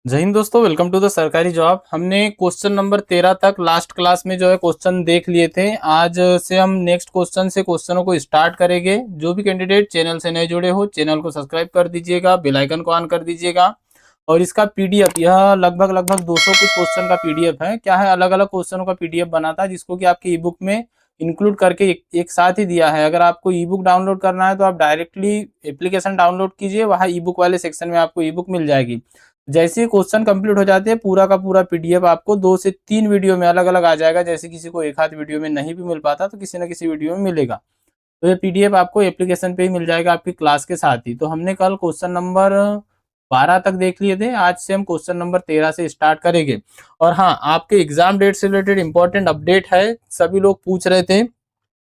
जय हिंद दोस्तों, welcome to the सरकारी जॉब। हमने क्वेश्चन नंबर 13 तक लास्ट क्लास में जो है क्वेश्चन देख लिए थे। आज से हम नेक्स्ट क्वेश्चन से क्वेश्चनों को स्टार्ट करेंगे। जो भी कैंडिडेट चैनल से नए जुड़े हो, चैनल को सब्सक्राइब कर दीजिएगा, बेल आइकन को ऑन कर दीजिएगा। और इसका पीडीएफ, यह लगभग लगभग 200 कुछ क्वेश्चन का पीडीएफ है। क्या है, अलग अलग क्वेश्चनों का पीडीएफ बना था, जिसको कि आपके ई बुक में इंक्लूड करके एक साथ ही दिया है। अगर आपको ई बुक डाउनलोड करना है तो आप डायरेक्टली एप्लीकेशन डाउनलोड कीजिए, वहाँ ई बुक वाले सेक्शन में आपको ई बुक मिल जाएगी। जैसे ही क्वेश्चन कंप्लीट हो जाते हैं, पूरा का पूरा पीडीएफ आपको 2 से 3 वीडियो में अलग अलग आ जाएगा। जैसे किसी को एक आध वीडियो में नहीं भी मिल पाता तो किसी न किसी वीडियो में मिलेगा। तो ये पीडीएफ आपको एप्लीकेशन पे ही मिल जाएगा आपकी क्लास के साथ ही। तो हमने कल क्वेश्चन नंबर 12 तक देख लिए थे। आज से हम क्वेश्चन नंबर 13 से स्टार्ट करेंगे। और हाँ, आपके एग्जाम डेट से रिलेटेड इंपॉर्टेंट अपडेट है। सभी लोग पूछ रहे थे,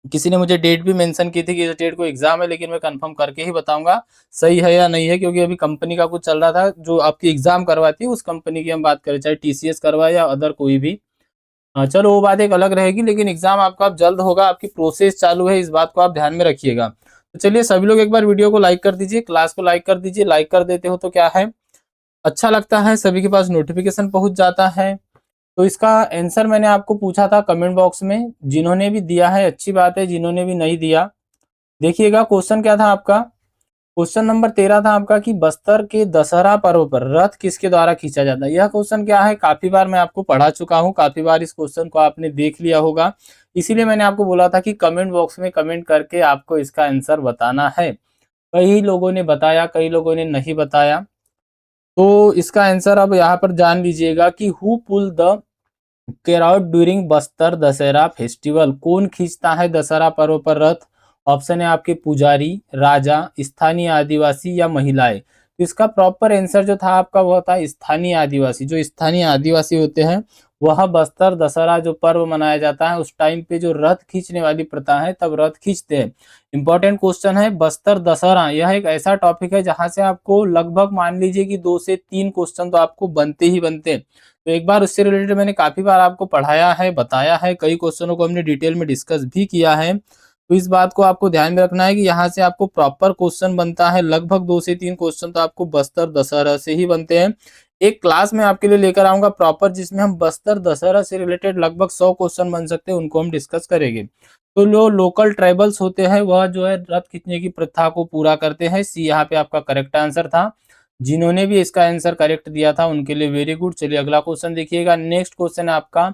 किसी ने मुझे डेट भी मेंशन की थी कि इस डेट को एग्जाम है, लेकिन मैं कंफर्म करके ही बताऊंगा सही है या नहीं है, क्योंकि अभी कंपनी का कुछ चल रहा था। जो आपकी एग्जाम करवाती है उस कंपनी की हम बात करें, चाहे टीसीएस करवाए या अदर कोई भी। चलो वो बात एक अलग रहेगी, लेकिन एग्जाम आपका अब जल्द होगा, आपकी प्रोसेस चालू है, इस बात को आप ध्यान में रखिएगा। तो चलिए सभी लोग एक बार वीडियो को लाइक कर दीजिए, क्लास को लाइक कर दीजिए। लाइक कर देते हो तो क्या है, अच्छा लगता है, सभी के पास नोटिफिकेशन पहुंच जाता है। तो इसका आंसर मैंने आपको पूछा था कमेंट बॉक्स में, जिन्होंने भी दिया है अच्छी बात है, जिन्होंने भी नहीं दिया देखिएगा। क्वेश्चन क्या था आपका, क्वेश्चन नंबर 13 था आपका कि बस्तर के दशहरा पर्व पर रथ किसके द्वारा खींचा जाता है। यह क्वेश्चन क्या है, काफी बार मैं आपको पढ़ा चुका हूं, काफी बार इस क्वेश्चन को आपने देख लिया होगा। इसीलिए मैंने आपको बोला था कि कमेंट बॉक्स में कमेंट करके आपको इसका आंसर बताना है। कई लोगों ने बताया, कई लोगों ने नहीं बताया। तो इसका आंसर अब यहाँ पर जान लीजिएगा कि who pull the chariot during Bastar Dussehra festival. कौन खींचता है दशहरा पर्व पर रथ। ऑप्शन है आपके पुजारी, राजा, स्थानीय आदिवासी या महिलाएं। तो इसका प्रॉपर आंसर जो था आपका वो था स्थानीय आदिवासी। जो स्थानीय आदिवासी होते हैं वह बस्तर दशहरा जो पर्व मनाया जाता है उस टाइम पे जो रथ खींचने वाली प्रथा है, तब रथ खींचते हैं। इंपॉर्टेंट क्वेश्चन है बस्तर दशहरा। यह एक ऐसा टॉपिक है जहां से आपको लगभग मान लीजिए कि 2 से 3 क्वेश्चन तो आपको बनते ही बनते हैं। तो एक बार उससे रिलेटेड मैंने काफी बार आपको पढ़ाया है, बताया है, कई क्वेश्चनों को हमने डिटेल में डिस्कस भी किया है। तो इस बात को आपको ध्यान में रखना है कि यहाँ से आपको प्रॉपर क्वेश्चन बनता है। लगभग 2 से 3 क्वेश्चन तो आपको बस्तर दशहरा से ही बनते हैं। एक क्लास में आपके लिए लेकर आऊंगा प्रॉपर, जिसमें हम बस्तर दशहरा से रिलेटेड लगभग 100 क्वेश्चन बन सकते हैं, उनको हम डिस्कस करेंगे। तो जो लोकल ट्राइबल्स होते हैं वह जो है रथ खींचने की प्रथा को पूरा करते हैं। सी यहाँ पे आपका करेक्ट आंसर था। जिन्होंने भी इसका आंसर करेक्ट दिया था उनके लिए वेरी गुड। चलिए अगला क्वेश्चन देखिएगा। नेक्स्ट क्वेश्चन है आपका,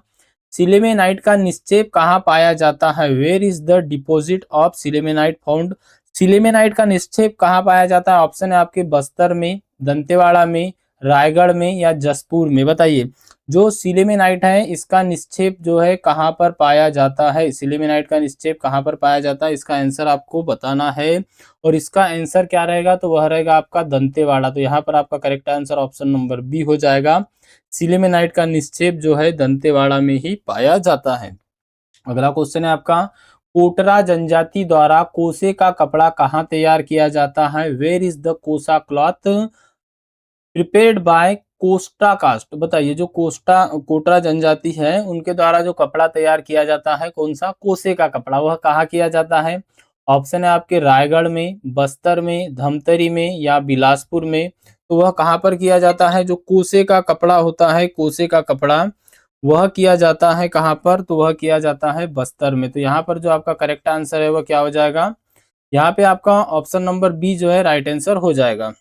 सिलेमेनाइट का निक्षेप कहाँ पाया जाता है। Where is the deposit of sillimanite found. Sillimanite का निक्षेप कहाँ पाया जाता है। ऑप्शन है आपके बस्तर में, दंतेवाड़ा में, रायगढ़ में या जसपुर में। बताइए, जो सिलेमेनाइट है इसका निक्षेप जो है कहाँ पर पाया जाता है। सिलेमेनाइट का निक्षेप कहाँ पर पाया जाता है, इसका आंसर आपको बताना है। और इसका आंसर क्या रहेगा, तो वह रहेगा आपका दंतेवाड़ा। तो यहाँ पर आपका correct answer option number B हो जाएगा। सिलेमेनाइट का निक्षेप जो है दंतेवाड़ा में ही पाया जाता है। अगला क्वेश्चन है आपका, कोटरा जनजाति द्वारा कोसे का कपड़ा कहाँ तैयार किया जाता है। Where is the kosa cloth prepared by Kosta caste. बताइए, जो कोटरा जनजाति है उनके द्वारा जो कपड़ा तैयार किया जाता है, कौन सा, कोसे का कपड़ा, वह कहाँ किया जाता है। ऑप्शन है आपके रायगढ़ में, बस्तर में, धमतरी में या बिलासपुर में। तो वह कहाँ पर किया जाता है, जो कोसे का कपड़ा होता है, कोसे का कपड़ा वह किया जाता है कहाँ पर, तो वह किया जाता है बस्तर में। तो यहाँ पर जो आपका करेक्ट आंसर है वह क्या हो जाएगा, यहाँ पे आपका ऑप्शन नंबर बी जो है राइट आंसर हो जाएगा।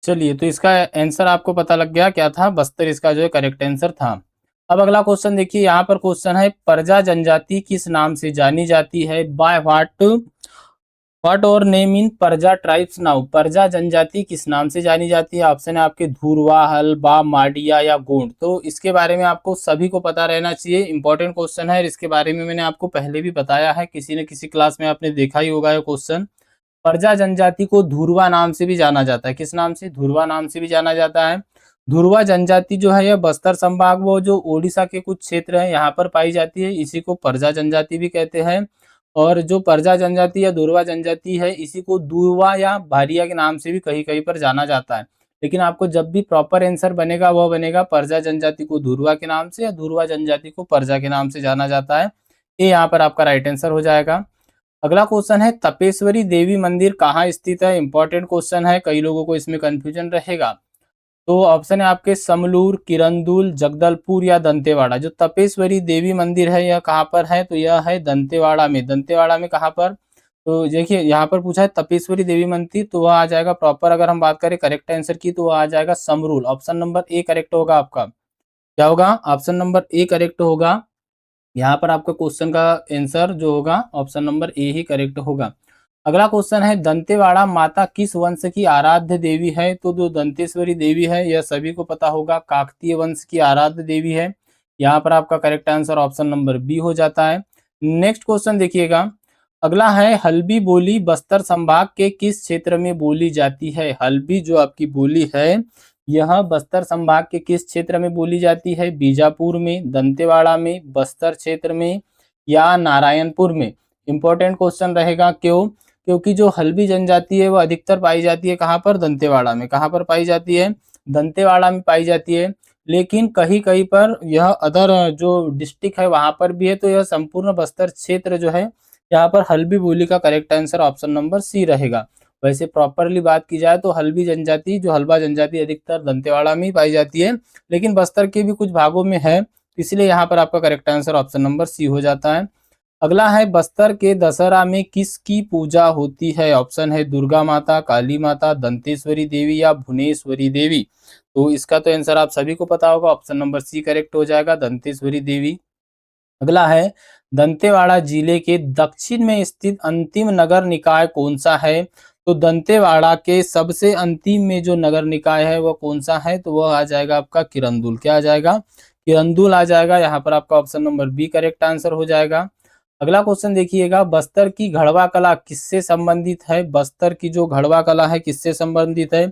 चलिए, तो इसका आंसर आपको पता लग गया क्या था, बस्तर इसका जो है करेक्ट आंसर था। अब अगला क्वेश्चन देखिए, यहाँ पर क्वेश्चन है, प्रजा जनजाति किस नाम से जानी जाती है। बाय व्हाट और नेम इन प्रजा ट्राइब्स नाउ। प्रजा जनजाति किस नाम से जानी जाती है। ऑप्शन है आपके धुरवा, हल्बा, माडिया या गोंड। तो इसके बारे में आपको सभी को पता रहना चाहिए, इंपॉर्टेंट क्वेश्चन है। इसके बारे में मैंने आपको पहले भी बताया है, किसी न किसी क्लास में आपने देखा ही होगा ये क्वेश्चन। प्रजा जनजाति को धुरवा नाम से भी जाना जाता है। किस नाम से, धुरवा नाम से भी जाना जाता है। धुरवा जनजाति जो है यह बस्तर संभाग, वो जो ओडिशा के कुछ क्षेत्र है यहाँ पर पाई जाती है, इसी को प्रजा जनजाति भी कहते हैं। और जो प्रजा जनजाति या धुरवा जनजाति है, इसी को दुर्वा या भारिया के नाम से भी कहीं कहीं पर जाना जाता है। लेकिन आपको जब भी प्रॉपर आंसर बनेगा वह बनेगा प्रजा जनजाति को धुरवा के नाम से या धुरवा जनजाति को प्रजा के नाम से जाना जाता है। ये यहाँ पर आपका राइट आंसर हो जाएगा। अगला क्वेश्चन है तपेश्वरी देवी मंदिर कहाँ स्थित है। इंपॉर्टेंट क्वेश्चन है, कई लोगों को इसमें कंफ्यूजन रहेगा। तो ऑप्शन है आपके समलूर, किरंदुल, जगदलपुर या दंतेवाड़ा। जो तपेश्वरी देवी मंदिर है यह कहाँ पर है, तो यह है दंतेवाड़ा में। दंतेवाड़ा में कहाँ पर, तो देखिए यहाँ पर पूछा है तपेश्वरी देवी मंदिर, तो वह आ जाएगा प्रॉपर। अगर हम बात करें करेक्ट आंसर की, तो वह आ जाएगा समरूल। ऑप्शन नंबर ए करेक्ट होगा आपका। क्या होगा, ऑप्शन नंबर ए करेक्ट होगा। यहाँ पर आपका क्वेश्चन का आंसर जो होगा option number A he correct होगा। अगला क्वेश्चन है दंतेवाड़ा माता किस वंश की आराध्य देवी है। तो जो दंतेश्वरी देवी है यह सभी को पता होगा, काकतीय वंश की आराध्य देवी है। यहाँ पर आपका correct answer option number B हो जाता है। नेक्स्ट क्वेश्चन देखिएगा, अगला है हल्बी बोली बस्तर संभाग के किस क्षेत्र में बोली जाती है। हल्बी जो आपकी बोली है यह बस्तर संभाग के किस क्षेत्र में बोली जाती है। बीजापुर में, दंतेवाड़ा में, बस्तर क्षेत्र में या नारायणपुर में। इंपॉर्टेंट क्वेश्चन रहेगा, क्यों, क्योंकि जो हल्बी जनजाति है वह अधिकतर पाई जाती है कहाँ पर, दंतेवाड़ा में। कहाँ पर पाई जाती है, दंतेवाड़ा में पाई जाती है। लेकिन कहीं कहीं पर यह अदर जो डिस्ट्रिक्ट है वहां पर भी है, तो यह संपूर्ण बस्तर क्षेत्र जो है यहाँ पर हल्बी बोली का correct answer option number C रहेगा। वैसे प्रॉपरली बात की जाए तो हल्बी जनजाति, जो हल्बा जनजाति अधिकतर दंतेवाड़ा में ही पाई जाती है, लेकिन बस्तर के भी कुछ भागों में है, इसलिए यहाँ पर आपका correct answer option number C हो जाता है। अगला है बस्तर के दशहरा में किसकी पूजा होती है। ऑप्शन है दुर्गा माता, काली माता, दंतेश्वरी देवी या भुवनेश्वरी देवी। तो इसका तो आंसर आप सभी को पता होगा, ऑप्शन नंबर सी करेक्ट हो जाएगा, दंतेश्वरी देवी। अगला है दंतेवाड़ा जिले के दक्षिण में स्थित अंतिम नगर निकाय कौन सा है। तो दंतेवाड़ा के सबसे अंतिम में जो नगर निकाय है वह कौन सा है, तो वह आ जाएगा आपका किरंदुल। क्या आ जाएगा, किरंदुल आ जाएगा। यहाँ पर आपका option number B correct answer हो जाएगा। अगला क्वेश्चन देखिएगा, बस्तर की घड़वा कला किससे संबंधित है। बस्तर की जो घड़वा कला है किससे संबंधित है,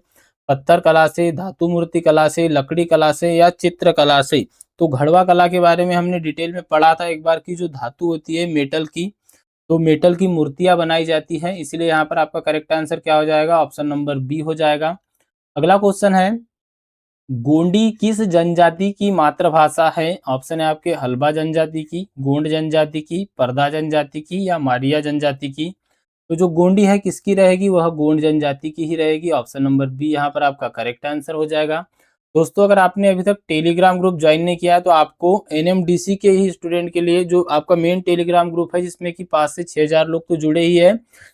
पत्थर कला से, धातु मूर्ति कला से, लकड़ी कला से या चित्र कला से। तो घड़वा कला के बारे में हमने डिटेल में पढ़ा था एक बार की, जो धातु होती है मेटल की, तो मेटल की मूर्तियां बनाई जाती हैं, इसलिए यहाँ पर आपका करेक्ट आंसर क्या हो जाएगा, ऑप्शन नंबर बी हो जाएगा। अगला क्वेश्चन है गोंडी किस जनजाति की मातृभाषा है। ऑप्शन है आपके हल्बा जनजाति की, गोंड जनजाति की, परदा जनजाति की या मारिया जनजाति की। तो जो गोंडी है किसकी रहेगी, वह गोंड जनजाति की ही रहेगी। ऑप्शन नंबर बी यहाँ पर आपका करेक्ट आंसर हो जाएगा। दोस्तों अगर आपने अभी तक टेलीग्राम ग्रुप ज्वाइन नहीं किया है तो आपको एनएमडीसी के ही स्टूडेंट के लिए जो आपका मेन टेलीग्राम ग्रुप है, जिसमें कि 5 से 6,000 लोग तो जुड़े ही है,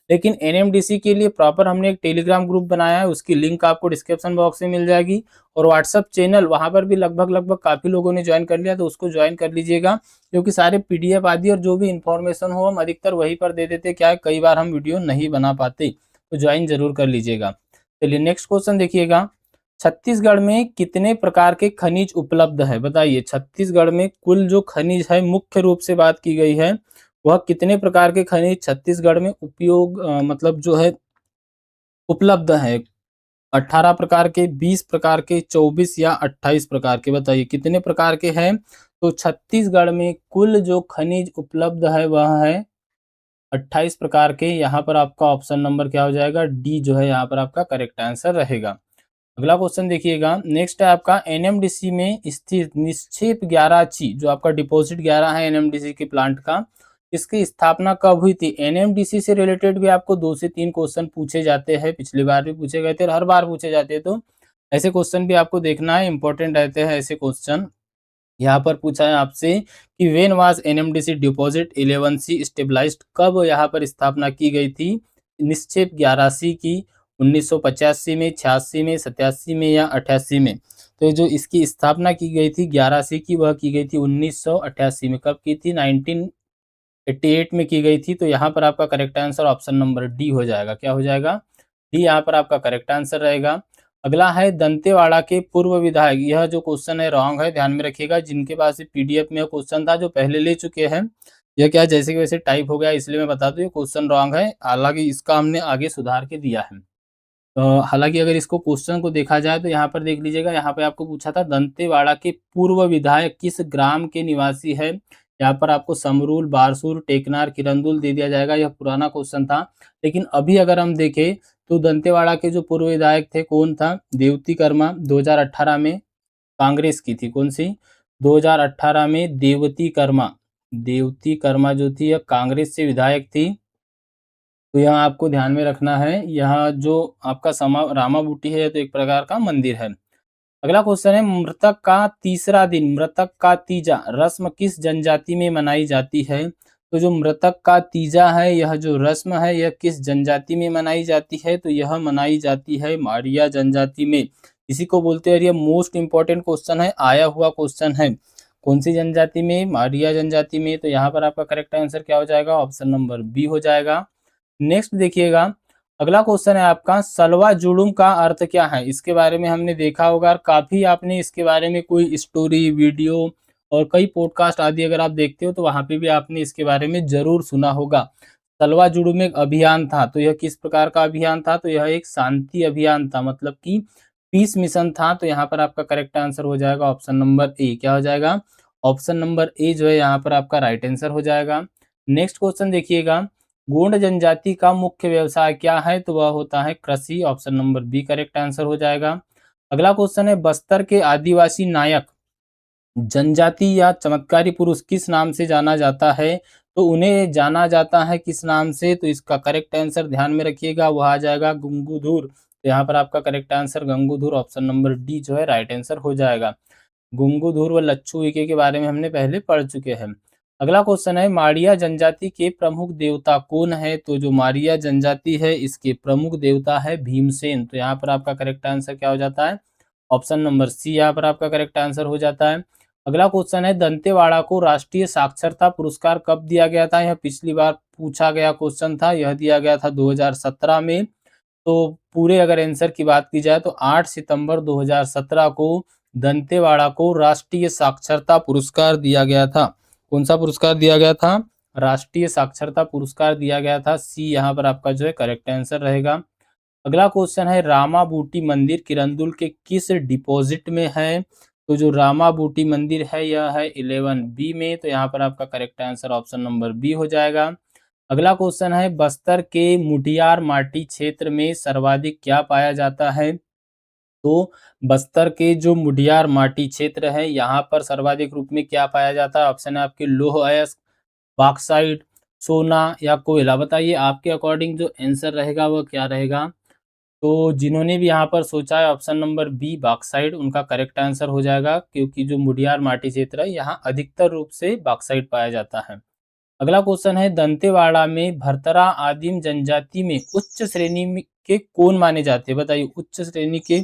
लेकिन एनएमडीसी के लिए प्रॉपर हमने एक टेलीग्राम ग्रुप बनाया है, उसकी लिंक आपको डिस्क्रिप्शन बॉक्स में मिल जाएगी। और व्हाट्सअप चैनल वहां पर भी लगभग काफी लोगों ने ज्वाइन कर लिया, तो उसको ज्वाइन कर लीजिएगा, क्योंकि सारे पीडीएफ आदि और जो भी इंफॉर्मेशन हो हम अधिकतर वहीं पर दे देते, क्या है कई बार हम वीडियो नहीं बना पाते, तो ज्वाइन जरूर कर लीजिएगा। चलिए नेक्स्ट क्वेश्चन देखिएगा, छत्तीसगढ़ में कितने प्रकार के खनिज उपलब्ध है। बताइए छत्तीसगढ़ में कुल जो खनिज है, मुख्य रूप से बात की गई है, वह कितने प्रकार के खनिज छत्तीसगढ़ में उपयोग मतलब जो है उपलब्ध है। 18 प्रकार के, 20 प्रकार के, 24 या 28 प्रकार के। बताइए कितने प्रकार के हैं। तो छत्तीसगढ़ में कुल जो खनिज उपलब्ध है वह है 28 प्रकार के। यहाँ पर आपका ऑप्शन नंबर क्या हो जाएगा, डी जो है यहाँ पर आपका करेक्ट आंसर रहेगा। अगला क्वेश्चन देखिएगा, नेक्स्ट है आपका एनएमडीसी में स्थित निक्षेप 11 जो आपका डिपॉजिट 11 है एनएमडीसी के प्लांट का, इसकी स्थापना कब हुई थी। एनएमडीसी से रिलेटेड भी आपको 2 से 3 क्वेश्चन पूछे जाते हैं, पिछली बार भी पूछे गए थे और हर बार पूछे जाते हैं, तो ऐसे क्वेश्चन भी आपको देखना है, इंपॉर्टेंट रहते हैं ऐसे क्वेश्चन। यहाँ पर पूछा है आपसे कि when was NMDC deposit 11C stabilised, कब यहाँ पर स्थापना की गई थी निक्षेप 11C की, 1985 में, 86 में, 87 में या 88 में। तो जो इसकी स्थापना की गई थी 11C की, वह की गई थी 1988 में। कब की थी, 1988 में की गई थी। तो यहाँ पर आपका correct answer option number D हो जाएगा। क्या हो जाएगा, डी यहाँ पर आपका करेक्ट आंसर रहेगा। अगला है दंतेवाड़ा के पूर्व विधायक, यह जो क्वेश्चन है रॉन्ग है, ध्यान में रखिएगा। जिनके पास पीडीएफ में क्वेश्चन था जो पहले ले चुके हैं, यह क्या जैसे कि वैसे टाइप हो गया, इसलिए मैं बता दूं ये क्वेश्चन रॉन्ग है, हालांकि इसका हमने आगे सुधार के दिया है। हालांकि अगर इसको क्वेश्चन को देखा जाए तो यहाँ पर देख लीजिएगा, यहाँ पे आपको पूछा था दंतेवाड़ा के पूर्व विधायक किस ग्राम के निवासी है। यहाँ पर आपको समरूल, बारसूर, टेकनार, किरंदुल दे दिया जाएगा, यह पुराना क्वेश्चन था। लेकिन अभी अगर हम देखें तो दंतेवाड़ा के जो पूर्व विधायक थे कौन था, देवती कर्मा, 2018 में कांग्रेस की थी, कौन सी, 2018 में देवती कर्मा। देवती कर्मा जो थी यह कांग्रेस से विधायक थी। तो यहाँ आपको ध्यान में रखना है, यह जो आपका समा रामाबूटी है तो एक प्रकार का मंदिर है। अगला क्वेश्चन है, मृतक का तीसरा दिन, मृतक का तीजा रस्म किस जनजाति में मनाई जाती है? तो जो मृतक का तीजा है, यह जो रस्म है यह किस जनजाति में मनाई जाती है? तो यह मनाई जाती है मारिया जनजाति में। इसी को बोलते हैं, ये मोस्ट इंपॉर्टेंट क्वेश्चन है, आया हुआ क्वेश्चन है। कौन सी जनजाति में? मारिया जनजाति में। तो यहाँ पर आपका करेक्ट आंसर क्या हो जाएगा? ऑप्शन नंबर बी हो जाएगा। नेक्स्ट देखिएगा, अगला क्वेश्चन है आपका, सलवा जुलूम का अर्थ क्या है? इसके बारे में हमने देखा होगा, काफी आपने इसके बारे में कोई स्टोरी, वीडियो और कई पॉडकास्ट आदि अगर आप देखते हो तो वहां पे भी आपने इसके बारे में जरूर सुना होगा। सलवा जुलूम एक अभियान था, तो यह किस प्रकार का अभियान था? तो यह एक शांति अभियान था, मतलब कि पीस मिशन था। तो यहाँ पर आपका करेक्ट आंसर हो जाएगा ऑप्शन नंबर ए। क्या हो जाएगा? ऑप्शन नंबर ए जो है यहाँ पर आपका राइट आंसर हो जाएगा। नेक्स्ट क्वेश्चन देखिएगा, गोंड जनजाति का मुख्य व्यवसाय क्या है? तो वह होता है कृषि। Option number B correct answer हो जाएगा। अगला क्वेश्चन है, बस्तर के आदिवासी नायक जनजाति या चमत्कारी पुरुष किस नाम से जाना जाता है? तो उन्हें जाना जाता है किस नाम से? तो इसका करेक्ट आंसर ध्यान में रखिएगा, वह आ जाएगा गंगूधर। तो यहाँ पर आपका correct answer Gangadhar, option number D जो है राइट आंसर हो जाएगा। गंगूधर व लच्छू उइके के बारे में हमने पहले पढ़ चुके हैं। अगला क्वेश्चन है, मारिया जनजाति के प्रमुख देवता कौन है? तो जो मारिया जनजाति है इसके प्रमुख देवता है भीमसेन। तो यहाँ पर आपका करेक्ट आंसर क्या हो जाता है? ऑप्शन नंबर सी यहाँ पर आपका करेक्ट आंसर हो जाता है। अगला क्वेश्चन है, दंतेवाड़ा को राष्ट्रीय साक्षरता पुरस्कार कब दिया गया था? यह पिछली बार पूछा गया क्वेश्चन था, यह दिया गया था 2017 में। तो पूरे अगर आंसर की बात की जाए तो 8 सितंबर 2017 को दंतेवाड़ा को राष्ट्रीय साक्षरता पुरस्कार दिया गया था। कौन सा पुरस्कार दिया गया था? राष्ट्रीय साक्षरता पुरस्कार दिया गया था। सी यहाँ पर आपका जो है करेक्ट आंसर रहेगा। अगला क्वेश्चन है, रामाबूटी मंदिर किरंदुल के किस डिपॉजिट में है? तो जो रामाबूटी मंदिर है यह है 11 बी में। तो यहाँ पर आपका correct answer option number B हो जाएगा। अगला क्वेश्चन है, बस्तर के मुटियार माटी क्षेत्र में सर्वाधिक क्या पाया जाता है? तो बस्तर के जो मुडियार माटी क्षेत्र है यहाँ पर सर्वाधिक रूप में क्या पाया जाता है? ऑप्शन है आपके लोह अयस्क, बॉक्साइट, सोना या कोयला। बताइए आपके अकॉर्डिंग जो आंसर रहेगा वह क्या रहेगा? तो जिन्होंने भी यहाँ पर सोचा है ऑप्शन नंबर बी बॉक्साइट, उनका करेक्ट आंसर हो जाएगा, क्योंकि जो मुडियार माटी क्षेत्र है यहाँ अधिकतर रूप से बॉक्साइट पाया जाता है। अगला क्वेश्चन है, दंतेवाड़ा में भरतरा आदिम जनजाति में उच्च श्रेणी के कौन माने जाते हैं? बताइए उच्च श्रेणी के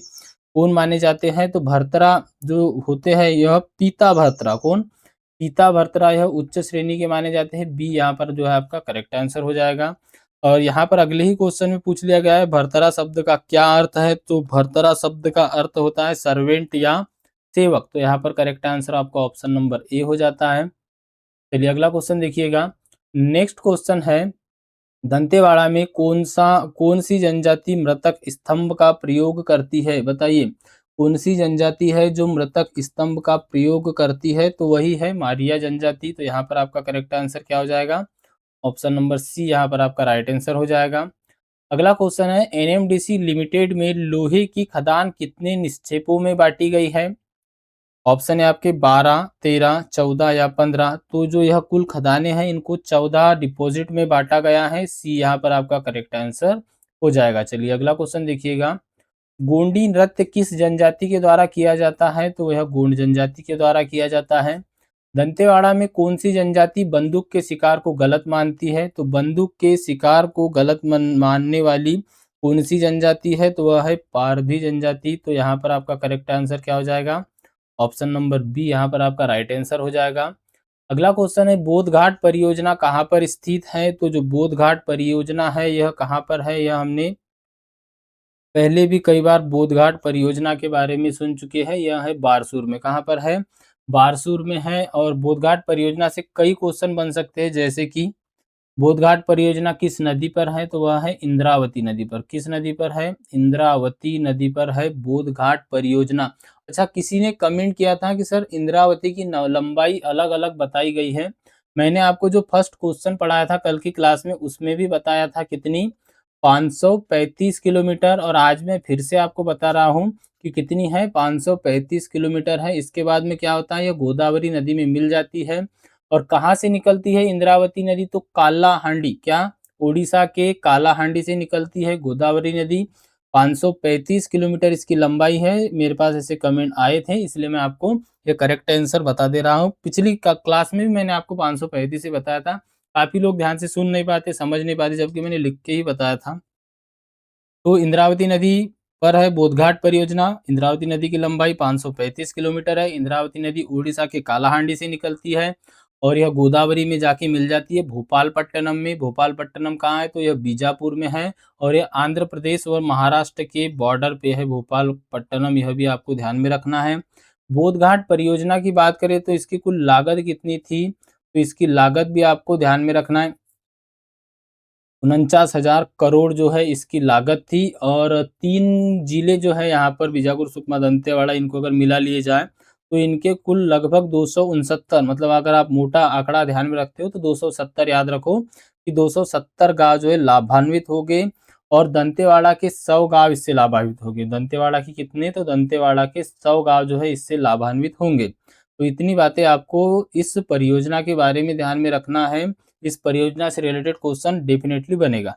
कौन माने जाते हैं? तो भरतरा जो होते हैं यह पीता भरतरा, कौन? पीता भरतरा यह उच्च श्रेणी के माने जाते हैं। बी यहाँ पर जो है आपका करेक्ट आंसर हो जाएगा। और यहाँ पर अगले ही क्वेश्चन में पूछ लिया गया है, भरतरा शब्द का क्या अर्थ है? तो भरतरा शब्द का अर्थ होता है सर्वेंट या सेवक। तो यहाँ पर करेक्ट आंसर आपका ऑप्शन नंबर ए हो जाता है। चलिए अगला क्वेश्चन देखिएगा। नेक्स्ट क्वेश्चन है, दंतेवाड़ा में कौन सी जनजाति मृतक स्तंभ का प्रयोग करती है? बताइए कौन सी जनजाति है जो मृतक स्तंभ का प्रयोग करती है? तो वही है मारिया जनजाति। तो यहाँ पर आपका करेक्ट आंसर क्या हो जाएगा? ऑप्शन नंबर सी यहाँ पर आपका राइट आंसर हो जाएगा। अगला क्वेश्चन है, एनएमडीसी लिमिटेड में लोहे की खदान कितने निक्षेपों में बांटी गई है? ऑप्शन है आपके 12, 13, 14 या 15। तो जो यह कुल खदानें हैं इनको 14 डिपॉजिट में बांटा गया है। सी यहाँ पर आपका करेक्ट आंसर हो जाएगा। चलिए अगला क्वेश्चन देखिएगा, गोंडी नृत्य किस जनजाति के द्वारा किया जाता है? तो यह गोंड जनजाति के द्वारा किया जाता है। दंतेवाड़ा में कौन सी जनजाति बंदूक के शिकार को गलत मानती है? तो बंदूक के शिकार को गलत मानने वाली कौन सी जनजाति है? तो वह है पारधी जनजाति। तो यहाँ पर आपका करेक्ट आंसर क्या हो जाएगा? ऑप्शन नंबर बी यहाँ पर आपका राइट आंसर हो जाएगा। अगला क्वेश्चन है, बोध घाट परियोजना कहाँ पर स्थित है? तो जो बोध घाट परियोजना है यह कहाँ पर है? यह हमने पहले भी कई बार बोध घाट परियोजना के बारे में सुन चुके हैं। यह है बारसूर में। कहाँ पर है? बारसूर में है। और बोध घाट परियोजना से कई क्वेश्चन बन सकते हैं, जैसे कि बोधघाट परियोजना किस नदी पर है? तो वह है इंद्रावती नदी पर। किस नदी पर है? इंद्रावती नदी पर है बोधघाट परियोजना। अच्छा, किसी ने कमेंट किया था कि सर इंद्रावती की लंबाई अलग अलग बताई गई है। मैंने आपको जो फर्स्ट क्वेश्चन पढ़ाया था कल की क्लास में उसमें भी बताया था कितनी, 535 किलोमीटर। और आज मैं फिर से आपको बता रहा हूँ कि कितनी है, 535 किलोमीटर है। इसके बाद में क्या होता है, यह गोदावरी नदी में मिल जाती है। और कहाँ से निकलती है इंद्रावती नदी? तो काला हांडी, क्या ओडिशा के कालाहांडी से निकलती है गोदावरी नदी। 535 किलोमीटर इसकी लंबाई है। मेरे पास ऐसे कमेंट आए थे, इसलिए मैं आपको ये करेक्ट आंसर बता दे रहा हूँ। पिछली क्लास में भी मैंने आपको 535 ही बताया था। काफ़ी लोग ध्यान से सुन नहीं पाते, समझ नहीं पाते, जबकि मैंने लिख के ही बताया था। तो इंद्रावती नदी पर है बोधघाट परियोजना। इंद्रावती नदी की लंबाई 535 किलोमीटर है। इंद्रावती नदी उड़ीसा के कालाहांडी से निकलती है और यह गोदावरी में जाके मिल जाती है भोपालपट्टनम में। भोपालपट्टनम कहाँ है? तो यह बीजापुर में है और यह आंध्र प्रदेश और महाराष्ट्र के बॉर्डर पे है भोपालपट्टनम, यह भी आपको ध्यान में रखना है। बोधघाट परियोजना की बात करें तो इसकी कुल लागत कितनी थी? तो इसकी लागत भी आपको ध्यान में रखना है। 49,000 करोड़ जो है इसकी लागत थी और 3 जिले जो है यहाँ पर बीजापुर, सुकमा, दंतेवाड़ा, इनको अगर मिला लिए जाए तो इनके कुल लगभग 269, मतलब अगर आप मोटा आंकड़ा ध्यान में रखते हो तो 270 याद रखो कि 270 गाँव जो है लाभान्वित हो गए और दंतेवाड़ा के 100 गाँव इससे लाभान्वित हो गए। दंतेवाड़ा की कितने? तो दंतेवाड़ा के 100 गाँव जो है इससे लाभान्वित होंगे। तो इतनी बातें आपको इस परियोजना के बारे में ध्यान में रखना है। इस परियोजना से रिलेटेड क्वेश्चन डेफिनेटली बनेगा।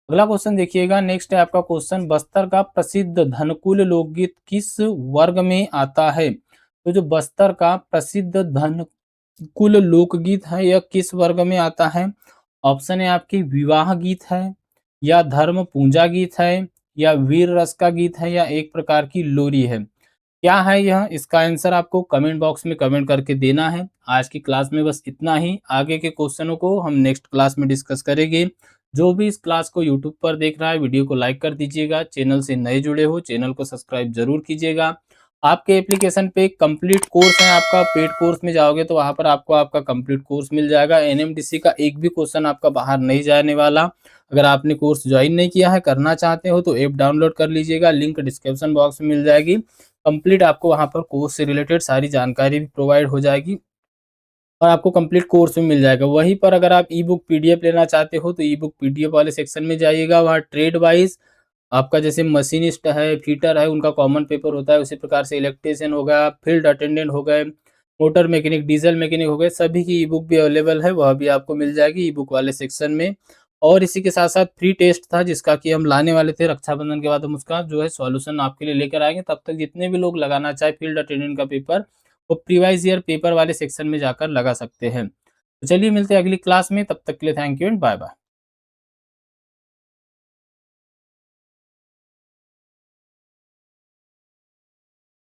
अगला क्वेश्चन देखिएगा, नेक्स्ट है आपका क्वेश्चन, बस्तर का प्रसिद्ध धनकुल लोकगीत किस वर्ग में आता है? तो जो बस्तर का प्रसिद्ध धनकुल लोकगीत है यह किस वर्ग में आता है? ऑप्शन है आपकी विवाह गीत है या धर्म पूजा गीत है या वीर रस का गीत है या एक प्रकार की लोरी है। क्या है यह? इसका आंसर आपको कमेंट बॉक्स में कमेंट करके देना है। आज की क्लास में बस इतना ही। आगे के क्वेश्चनों को हम नेक्स्ट क्लास में डिस्कस करेंगे। जो भी इस क्लास को यूट्यूब पर देख रहा है, वीडियो को लाइक कर दीजिएगा। चैनल से नए जुड़े हो, चैनल को सब्सक्राइब जरूर कीजिएगा। आपके एप्लीकेशन पे कंप्लीट कोर्स है आपका, पेड कोर्स में जाओगे तो वहाँ पर आपको आपका कंप्लीट कोर्स मिल जाएगा। एनएमडीसी का एक भी क्वेश्चन आपका बाहर नहीं जाने वाला। अगर आपने कोर्स ज्वाइन नहीं किया है, करना चाहते हो तो ऐप डाउनलोड कर लीजिएगा, लिंक डिस्क्रिप्शन बॉक्स में मिल जाएगी। कंप्लीट आपको वहाँ पर कोर्स से रिलेटेड सारी जानकारी भी प्रोवाइड हो जाएगी और आपको कंप्लीट कोर्स भी मिल जाएगा। वहीं पर अगर आप ई बुक पीडीएफ लेना चाहते हो तो ई बुक पीडीएफ वाले सेक्शन में जाइएगा। वहाँ ट्रेड वाइज आपका जैसे मशीनिस्ट है, फिटर है, उनका कॉमन पेपर होता है, उसी प्रकार से इलेक्ट्रीशियन हो गया, फील्ड अटेंडेंट हो गए, मोटर मैकेनिक, डीजल मैकेनिक हो गए, सभी की ई बुक भी अवेलेबल है, वह भी आपको मिल जाएगी ई बुक वाले सेक्शन में। और इसी के साथ साथ फ्री टेस्ट था जिसका कि हम लाने वाले थे, रक्षाबंधन के बाद हम उसका जो है सॉल्यूशन आपके लिए लेकर आएंगे। तब तक जितने भी लोग लगाना चाहे फील्ड अटेंडेंट का पेपर, वो प्रीवाइज ईयर पेपर वाले सेक्शन में जाकर लगा सकते हैं। तो चलिए मिलते हैं अगली क्लास में, तब तक के लिए thank you and bye bye.